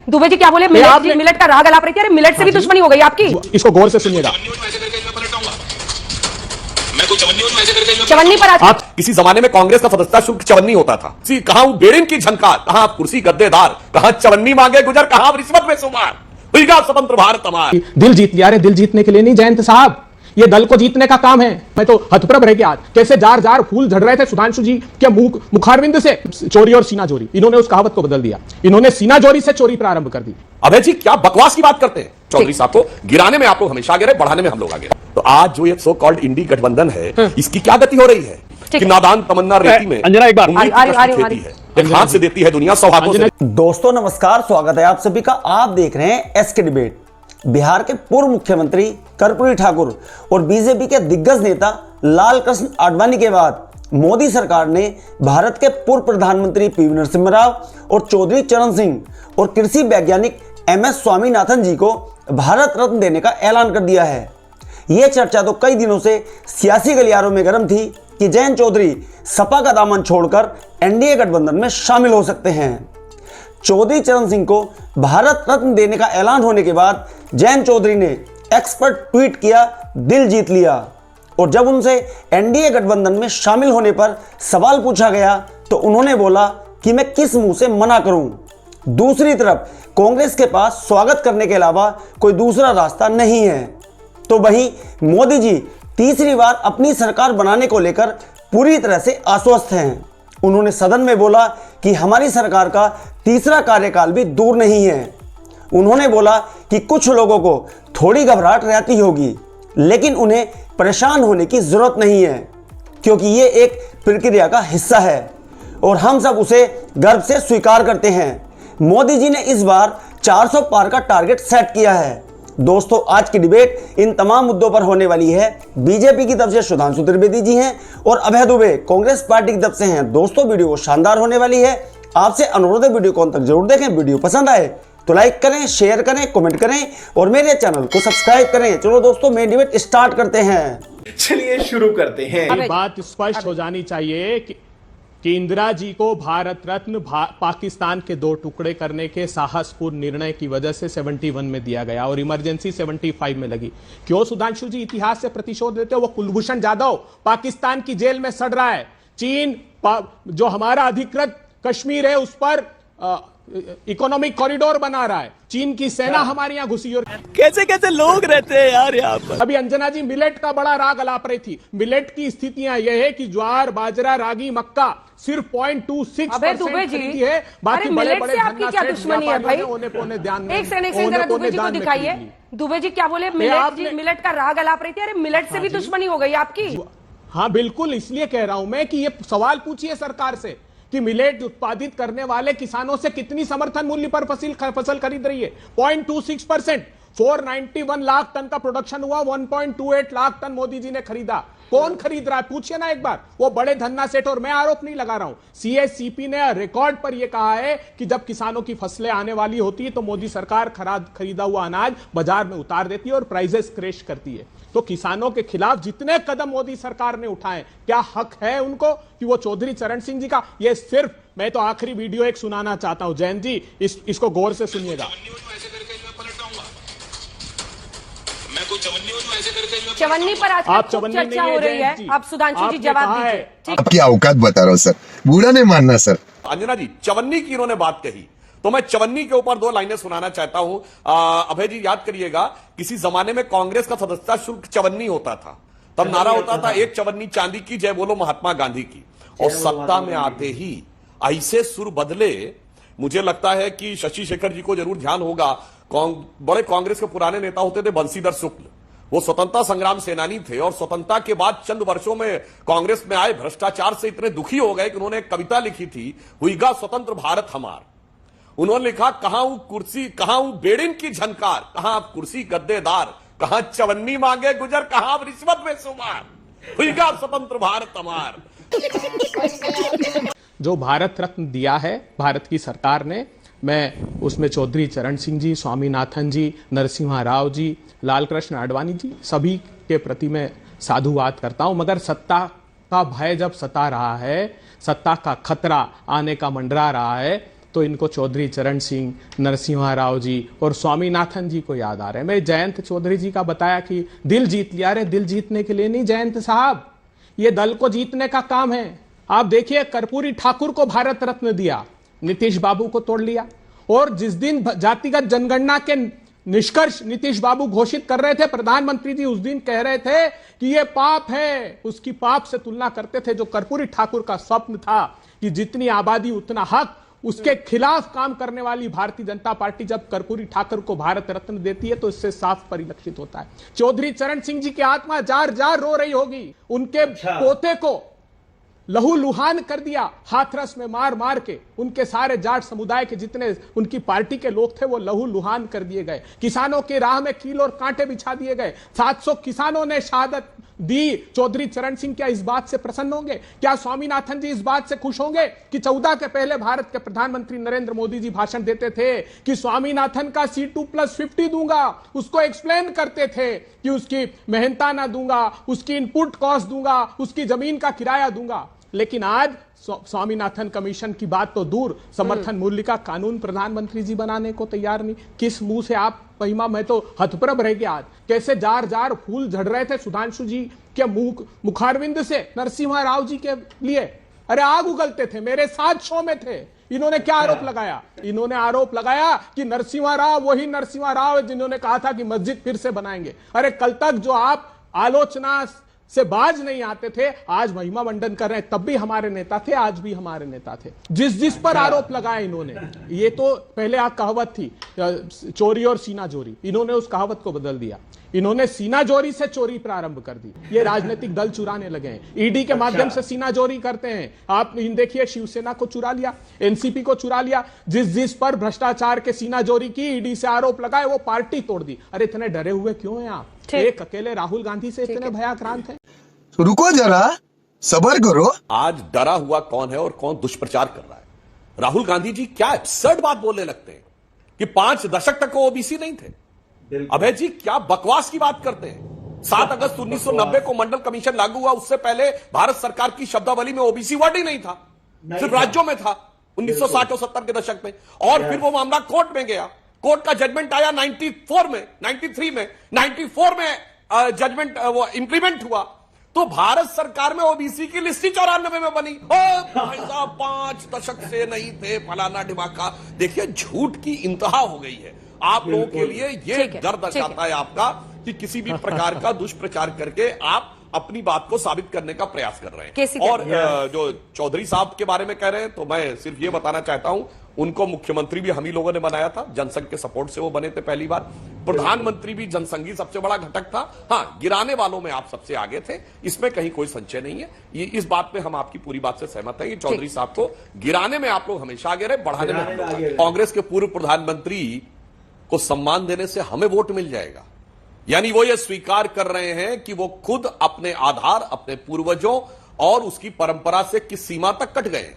दुबे जी क्या बोले? मिलेट का राग अलाप रही थी। अरे मिलेट से भी दुश्मनी हो गई आपकी। इसको गौर से सुनिएगा। चवन्नी पर आप किसी जमाने में कांग्रेस का सदस्यता शुल्क चवन्नी होता था। कहां बेड़िन की झंकार, कहां कुर्सी गद्देदार, कहां चवन्नी मांगे गुजर, कहां रिश्वत में शुमार। हुईगा स्वतंत्र भारत हमार। दिल जीत लिया रे, दिल जीतने के लिए नहीं जयंत साहब, ये दल को जीतने का काम है। मैं तो हतप्रभ रह गया आज, कैसे जार जार फूल झड़ रहे थे सुधांशु जी के मुखारविंद से। चोरी और सीना जोरी, इन्होंने उस कहावत को बदल दिया, इन्होंने सीना जोरी से चोरी प्रारंभ कर दी। अबे जी क्या बकवास की बात करते हैं। चौधरी साहब को गिराने में आप लोग हमेशा आगे रहे, बढ़ाने में हम लोग आगे रहे। तो आज जो ये सो कॉल्ड इंडी गठबंधन है, इसकी क्या गति हो रही है कि नादान तमन्ना रेती में अंजना एक बार खेती है, एक हाथ से देती है दुनिया सौभाग्यों से। दोस्तों नमस्कार, स्वागत है आप सभी का। आप देख रहे हैं एसके डिबेट। बिहार के पूर्व मुख्यमंत्री कर्पूरी ठाकुर और बीजेपी के दिग्गज नेता लाल कृष्ण आडवाणी के बाद मोदी सरकार ने भारत के पूर्व प्रधानमंत्री पीवी नरसिम्हा राव और चौधरी चरण सिंह और कृषि वैज्ञानिक एमएस स्वामीनाथन जी को भारत रत्न देने का ऐलान कर दिया है। यह चर्चा तो कई दिनों से सियासी गलियारों में गर्म थी कि जयंत चौधरी सपा का दामन छोड़कर एनडीए गठबंधन में शामिल हो सकते हैं। चौधरी चरण सिंह को भारत रत्न देने का ऐलान होने के बाद जयंत चौधरी ने एक्स पर ट्वीट किया, दिल जीत लिया। और जब उनसे एनडीए गठबंधन में शामिल होने पर सवाल पूछा गया तो उन्होंने बोला कि मैं किस मुंह से मना करूं। दूसरी तरफ कांग्रेस के पास स्वागत करने के अलावा कोई दूसरा रास्ता नहीं है। तो वहीं मोदी जी तीसरी बार अपनी सरकार बनाने को लेकर पूरी तरह से आश्वस्त हैं। उन्होंने सदन में बोला कि हमारी सरकार का तीसरा कार्यकाल भी दूर नहीं है। उन्होंने बोला कि कुछ लोगों को थोड़ी घबराहट रहती होगी, लेकिन उन्हें परेशान होने की जरूरत नहीं है, क्योंकि ये एक प्रक्रिया का हिस्सा है और हम सब उसे गर्व से स्वीकार करते हैं। मोदी जी ने इस बार 400 पार का टारगेट सेट किया है। दोस्तों आज की डिबेट इन तमाम मुद्दों पर होने वाली है। बीजेपी की तरफ से सुधांशु त्रिवेदी जी हैं और अभय दुबे कांग्रेस पार्टी की तरफ से हैं। दोस्तों वीडियो शानदार होने वाली है। आपसे अनुरोध है वीडियो को अंत तक जरूर देखें। वीडियो पसंद आए तो लाइक करें, शेयर करें, कमेंट करें और मेरे चैनल को सब्सक्राइब करें। चलो दोस्तों मेन डिबेट स्टार्ट करते हैं। चलिए शुरू करते हैं। ये बात स्पष्ट हो जानी चाहिए कि इंदिरा जी को भारत रत्न पाकिस्तान के 2 टुकड़े करने के साहसपूर्ण निर्णय की वजह से 71 में दिया गया और इमरजेंसी 75 में लगी। क्यों सुधांशु जी इतिहास से प्रतिशोध लेते हो? वो कुलभूषण जाधव पाकिस्तान की जेल में सड़ रहा है। चीन जो हमारा अधिकृत कश्मीर है उस पर इकोनॉमिक कॉरिडोर बना रहा है। चीन की सेना हमारे यहाँ घुसी और कैसे कैसे लोग रहते हैं यार यहाँ पर। अभी अंजना जी मिलेट का बड़ा राग अलाप रही थी। मिलेट की स्थितियां यह है कि ज्वार, बाजरा, रागी, मक्का सिर्फ 0.26% है। बाकी बड़े बड़े आपकी क्या दुश्मनी है भाई? ध्यान एक सेकंड दुबे जी को दिखाइए। दुबे जी क्या बोले? मिलेट का राग अलाप रही थी। अरे मिलेट से भी दुश्मनी हो गई आपकी। हाँ बिल्कुल, इसलिए कह रहा हूं मैं कि ये सवाल पूछिए सरकार से कि मिलेट उत्पादित करने वाले किसानों से कितनी समर्थन मूल्य पर फसल खरीद रही है। 0.26%, 491 लाख टन का प्रोडक्शन हुआ, 1.28 लाख टन मोदी जी ने खरीदा। कौन खरीद रहा है पूछिए ना एक बार। वो बड़े धन्ना सेठ। और मैं आरोप नहीं लगा रहा हूं, सीएससीपी ने रिकॉर्ड पर यह कहा है कि जब किसानों की फसलें आने वाली होती है तो मोदी सरकार खरीदा हुआ अनाज बाजार में उतार देती है और प्राइसेस क्रैश करती है। तो किसानों के खिलाफ जितने कदम मोदी सरकार ने उठाए, क्या हक है उनको कि वो चौधरी चरण सिंह जी का? ये सिर्फ मैं तो आखिरी वीडियो एक सुनाना चाहता हूं जयंत जी, इसको गौर से सुनिएगा। चवन्नी पर आज आप चवन्नी चर्चा हो रही है। आप सुधांशु जी जवाब दीजिए। आपकी औकात बता रहा हूँ सर, बुरा नहीं मानना सर। अंजना जी चवन्नी की इन्होंने बात कही तो मैं चवन्नी के ऊपर 2 लाइनें सुनाना चाहता हूं। अभय जी याद करिएगा, किसी जमाने में कांग्रेस का सदस्यता शुल्क चवन्नी होता था। तब नारा होता था एक चवन्नी चांदी की, जय बोलो महात्मा गांधी की। और सत्ता में आते ही ऐसे सुर बदले। मुझे लगता है कि शशि शेखर जी को जरूर ध्यान होगा, बड़े कांग्रेस के पुराने नेता होते थे बंशीधर शुक्ल। वो स्वतंत्रता संग्राम सेनानी थे और स्वतंत्रता के बाद चंद वर्षों में कांग्रेस में आए, भ्रष्टाचार से इतने दुखी हो गए कि उन्होंने एक कविता लिखी थी, हुईगा स्वतंत्र भारत हमार। उन्होंने लिखा, कहां कुर्सी, कहां बेड़िन की झंकार, कहां कुर्सी गद्देदार, कहां चवन्नी मांगे गुजर, कहां रिश्वत में शुमार। हुईगा स्वतंत्र भारत हमार। जो भारत रत्न दिया है भारत की सरकार ने, मैं उसमें चौधरी चरण सिंह जी, स्वामीनाथन जी, नरसिम्हा राव जी, लाल कृष्ण आडवाणी जी, सभी के प्रति मैं साधुवाद करता हूं। मगर सत्ता का भय जब सता रहा है, सत्ता का खतरा आने का मंडरा रहा है, तो इनको चौधरी चरण सिंह, नरसिम्हा राव जी और स्वामीनाथन जी को याद आ रहे हैं। मैं जयंत चौधरी जी का बताया कि दिल जीत लिया। अरे दिल जीतने के लिए नहीं जयंत साहब, ये दल को जीतने का काम है। आप देखिए कर्पूरी ठाकुर को भारत रत्न दिया, नीतीश बाबू को तोड़ लिया। और जिस दिन जातिगत जनगणना के निष्कर्ष नीतीश बाबू घोषित कर रहे थे, प्रधानमंत्री जी उस दिन कह रहे थे कि यह पाप है। उसकी पाप से तुलना करते थे जो कर्पूरी ठाकुर का स्वप्न था कि जितनी आबादी उतना हक। उसके खिलाफ काम करने वाली भारतीय जनता पार्टी जब कर्पूरी ठाकुर को भारत रत्न देती है तो इससे साफ परिलक्षित होता है। चौधरी चरण सिंह जी की आत्मा जार जार रो रही होगी। उनके पोते को लहू लुहान कर दिया, हाथरस में मार मार के। उनके सारे जाट समुदाय के जितने उनकी पार्टी के लोग थे वो लहू लुहान कर दिए गए। किसानों के राह में कील और कांटे बिछा दिए गए। 700 किसानों ने शहादत दी। चौधरी चरण सिंह क्या इस बात से प्रसन्न होंगे? क्या स्वामीनाथन जी इस बात से खुश होंगे कि 14 के पहले भारत के प्रधानमंत्री नरेंद्र मोदी जी भाषण देते थे कि स्वामीनाथन का C2+50 दूंगा। उसको एक्सप्लेन करते थे कि उसकी मेहनताना दूंगा, उसकी इनपुट कॉस्ट दूंगा, उसकी जमीन का किराया दूंगा। लेकिन आज स्वामीनाथन कमीशन की बात तो दूर, समर्थन मूल्य का कानून प्रधानमंत्री जी बनाने को तैयार नहीं। किस मुंह से आप महिमा, मैं तो हतप्रभ रह गया आज। कैसे जार जार फूल झड़ रहे थे सुधांशु जी के मुखारविंद से नरसिम्हा राव जी के लिए। अरे आग उगलते थे, मेरे साथ शो में थे। इन्होंने क्या आरोप लगाया? इन्होंने आरोप लगाया कि नरसिम्हा राव वही नरसिम्हा राव है जिन्होंने कहा था कि मस्जिद फिर से बनाएंगे। अरे कल तक जो आप आलोचना से बाज नहीं आते थे, आज महिमा मंडन कर रहे हैं। तब भी हमारे नेता थे, आज भी हमारे नेता थे। जिस पर आरोप लगाया इन्होंने, ये तो पहले आप कहावत थी चोरी और सीना जोरी, इन्होंने उस कहावत को बदल दिया। इन्होंने सीना जोरी से चोरी प्रारंभ कर दी। ये राजनीतिक दल चुराने लगे हैं, ईडी के माध्यम से सीना जोरी करते हैं। आप देखिए शिवसेना को चुरा लिया, एनसीपी को चुरा लिया। जिस पर भ्रष्टाचार के सीना जोरी की, ईडी से आरोप लगाए, वो पार्टी तोड़ दी। अरे इतने डरे हुए क्यों हैं आप? एक अकेले राहुल गांधी से इतने भयाक्रांत हैं? रुको जरा, सबर करो। आज डरा हुआ कौन है और कौन दुष्प्रचार कर रहा है? राहुल गांधी जी क्या एब्सर्ड बात बोलने लगते हैं कि 5 दशक तक वो ओबीसी नहीं थे। अभय जी क्या बकवास की बात करते हैं। 7 अगस्त 1990 को मंडल कमीशन लागू हुआ, उससे पहले भारत सरकार की शब्दावली में ओबीसी वर्ड ही नहीं था, सिर्फ राज्यों में था 1960 और 70 के दशक में। और फिर वो मामला कोर्ट में गया, कोर्ट का जजमेंट आया 94 में, 93 में, 94 में जजमेंट वो इंप्लीमेंट हुआ। तो भारत सरकार में ओबीसी की लिस्ट ही 94 में बनी। भाई साहब 5 दशक से नहीं थे, फलाना ढिमाका। देखिए झूठ की इंतहा हो गई है। आप लोगों के लिए ये डर दर्शाता है आपका कि किसी भी प्रकार का दुष्प्रचार करके आप अपनी बात को साबित करने का प्रयास कर रहे हैं। और जो चौधरी साहब के बारे में कह रहे हैं, तो मैं सिर्फ ये बताना चाहता हूं, उनको मुख्यमंत्री भी हम ही लोगों ने बनाया था, जनसंघ के सपोर्ट से वो बने थे पहली बार। प्रधानमंत्री भी जनसंघी सबसे बड़ा घटक था। हाँ, गिराने वालों में आप सबसे आगे थे, इसमें कहीं कोई संशय नहीं है। ये इस बात पे हम आपकी पूरी बात से सहमत है कि चौधरी साहब को गिराने में आप लोग हमेशा आगे रहे, बढ़ाने में। कांग्रेस के पूर्व प्रधानमंत्री को सम्मान देने से हमें वोट मिल जाएगा, यानी वो ये स्वीकार कर रहे हैं कि वो खुद अपने आधार, अपने पूर्वजों और उसकी परंपरा से किस सीमा तक कट गए।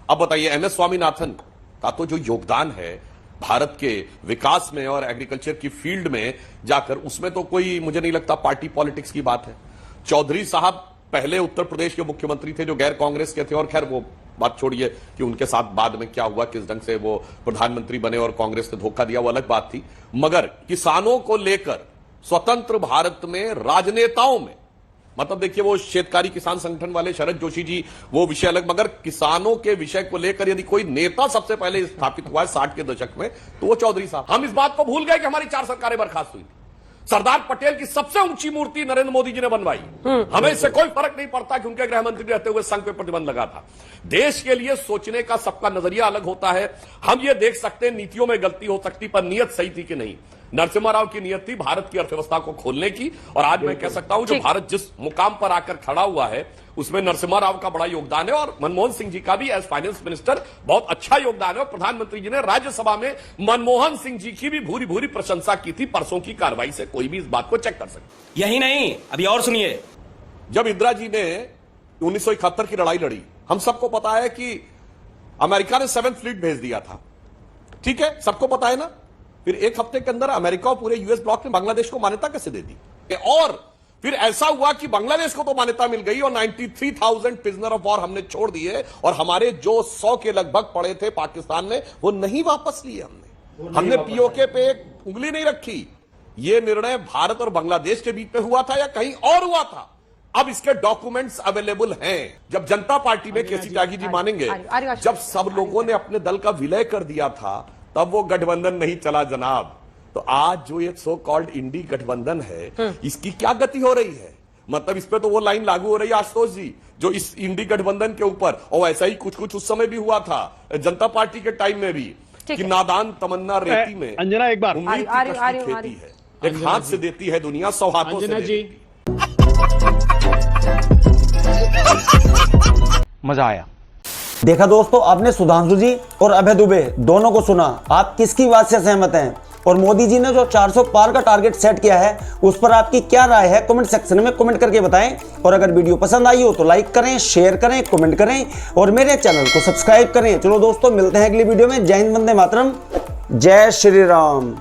अब बताइए, एमएस स्वामीनाथन का तो जो योगदान है भारत के विकास में और एग्रीकल्चर की फील्ड में जाकर, उसमें तो कोई मुझे नहीं लगता पार्टी पॉलिटिक्स की बात है। चौधरी साहब पहले उत्तर प्रदेश के मुख्यमंत्री थे जो गैर कांग्रेस के थे, और खैर वो बात छोड़िए कि उनके साथ बाद में क्या हुआ, किस ढंग से वो प्रधानमंत्री बने और कांग्रेस ने धोखा दिया, वो अलग बात थी। मगर किसानों को लेकर स्वतंत्र भारत में राजनेताओं में, मतलब देखिए वो शेतकारी किसान संगठन वाले शरद जोशी जी, वो विषय अलग, मगर किसानों के विषय को लेकर यदि कोई नेता सबसे पहले स्थापित हुआ है 60 के दशक में, तो वो चौधरी साहब। हम इस बात को भूल गए कि हमारी 4 सरकारें बर्खास्त हुई थी। सरदार पटेल की सबसे ऊंची मूर्ति नरेंद्र मोदी जी ने बनवाई। हमें इससे कोई फर्क नहीं पड़ता कि उनके गृह मंत्री रहते हुए संघ पे प्रतिबंध लगा था। देश के लिए सोचने का सबका नजरिया अलग होता है। हम ये देख सकते हैं नीतियों में गलती हो सकती, पर नीयत सही थी कि नहीं। नरसिम्हा राव की नीयत थी भारत की अर्थव्यवस्था को खोलने की, और आज मैं कह सकता हूं जो भारत जिस मुकाम पर आकर खड़ा हुआ है उसमें नरसिम्हा राव का बड़ा योगदान है, और मनमोहन सिंह जी का भी एज फाइनेंस मिनिस्टर बहुत अच्छा योगदान है। और प्रधानमंत्री जी ने राज्यसभा में मनमोहन सिंह जी की भी भूरी भूरी प्रशंसा की थी। परसों की कार्रवाई से कोई भी इस बात को चेक कर सकता। यही नहीं, अभी और सुनिए। जब इंदिरा जी ने 1971 की लड़ाई लड़ी, हम सबको पता है कि अमेरिका ने 7th फ्लीट भेज दिया था, ठीक है, सबको पता है ना। फिर 1 हफ्ते के अंदर अमेरिका और पूरे यूएस ब्लॉक ने बांग्लादेश को मान्यता कैसे दे दी, और फिर ऐसा हुआ कि बांग्लादेश को तो मान्यता मिल गई और 93,000 प्रिजनर ऑफ वॉर हमने छोड़ दिए और हमारे जो 100 के लगभग पड़े थे पाकिस्तान में वो नहीं वापस लिए हमने पीओके पे एक उंगली नहीं रखी। ये निर्णय भारत और बांग्लादेश के बीच में हुआ था या कहीं और हुआ था? अब इसके डॉक्यूमेंट्स अवेलेबल हैं। जब जनता पार्टी में केसी त्यागी जी मानेंगे, जब सब लोगों ने अपने दल का विलय कर दिया था तब वो गठबंधन नहीं चला जनाब। तो आज जो ये सो कॉल्ड इंडी गठबंधन है इसकी क्या गति हो रही है? मतलब इस पे तो वो लाइन लागू हो रही है आशुतोष जी जो इस इंडी गठबंधन के ऊपर, और ऐसा ही कुछ कुछ उस समय भी हुआ था जनता पार्टी के टाइम में भी कि नादान तमन्ना रेती में अंजना एक बार उम्मीद की कश्ती खेती है, एक हाथ से देती है दुनिया 100 हाथों से अंजना जी मजा आया। देखा दोस्तों, आपने सुधांशु जी और अभय दुबे दोनों को सुना। आप किसकी बात से सहमत हैं? और मोदी जी ने जो 400 पार का टारगेट सेट किया है उस पर आपकी क्या राय है? कमेंट सेक्शन में कमेंट करके बताएं। और अगर वीडियो पसंद आई हो तो लाइक करें, शेयर करें, कमेंट करें और मेरे चैनल को सब्सक्राइब करें। चलो दोस्तों, मिलते हैं अगली वीडियो में। जय हिंद, वंदे मातरम, जय श्री राम।